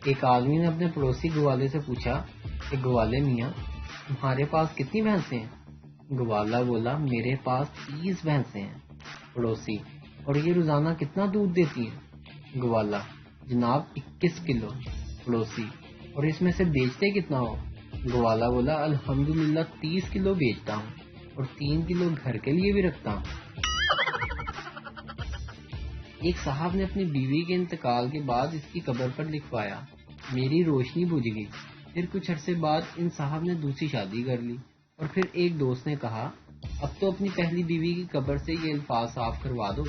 ایک آدمی نے اپنے پڑوسی گوالے سے پوچھا کہ گوالے میاں تمہارے پاس کتنی بھینسیں ہیں؟ گوالا بولا میرے پاس 30 بھینسیں ہیں۔ پڑوسی اور یہ روزانہ کتنا دودھ دیتی ہیں؟ گوالا جناب 21 کلو۔ پڑوسی اور اس میں سے بیچتے کتنا ہو؟ گوالا بولا الحمدللہ 30 کلو بیچتا ہوں اور 3 کلو گھر کے لیے بھی رکھتا ہوں۔ ایک صاحب نے اپنی بیوی کے انتقال کے بعد اس کی قبر پر لکھوایا میری روشنی بجھ گئی۔ پھر کچھ عرصے بعد ان صاحب نے دوسری شادی کر لی اور پھر ایک دوست نے کہا اب تو اپنی پہلی بیوی کی قبر سے یہ الفاظ صاف کروا دو۔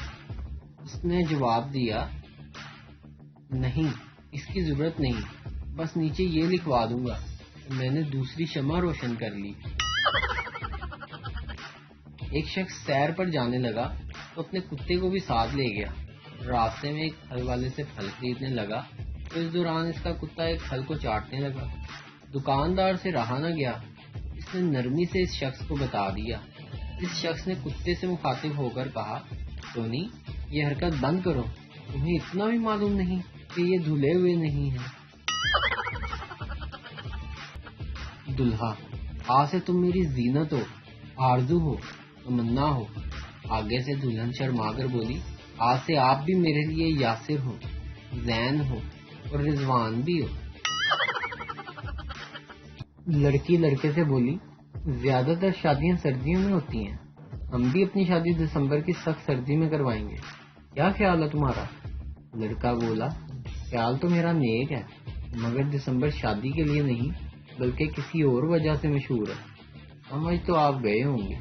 اس نے جواب دیا نہیں، اس کی ضرورت نہیں، بس نیچے یہ لکھوا دوں گا کہ میں نے دوسری شمع روشن کر لی۔ ایک شخص سیر پر جانے لگا تو اپنے کتے کو بھی ساتھ لے گیا۔ راستے میں ایک پھل والے سے پھل خریدنے لگا تو اس دوران اس کا کتا ایک پھل کو چاٹنے لگا۔ دکاندار سے رہا نہ گیا، اس نے نرمی سے اس شخص کو بتا دیا۔ اس شخص نے کتے سے مخاطب ہو کر کہا ٹونی یہ حرکت بند کرو، تمہیں اتنا بھی معلوم نہیں کہ یہ دھلے ہوئے نہیں ہیں۔ دلہا آج سے تم میری زینت ہو، آرزو ہو، تمنا ہو۔ آگے سے دلہن شرما کر بولی آج سے آپ بھی میرے لیے یاسر ہو، زین ہو اور رضوان بھی ہو۔ لڑکی لڑکے سے بولی زیادہ تر شادیاں سردیوں میں ہوتی ہیں، ہم بھی اپنی شادی دسمبر کی سخت سردی میں کروائیں گے، کیا خیال ہے تمہارا؟ لڑکا بولا خیال تو میرا نیک ہے، مگر دسمبر شادی کے لیے نہیں بلکہ کسی اور وجہ سے مشہور ہے، سمجھ تو آپ گئے ہوں گے۔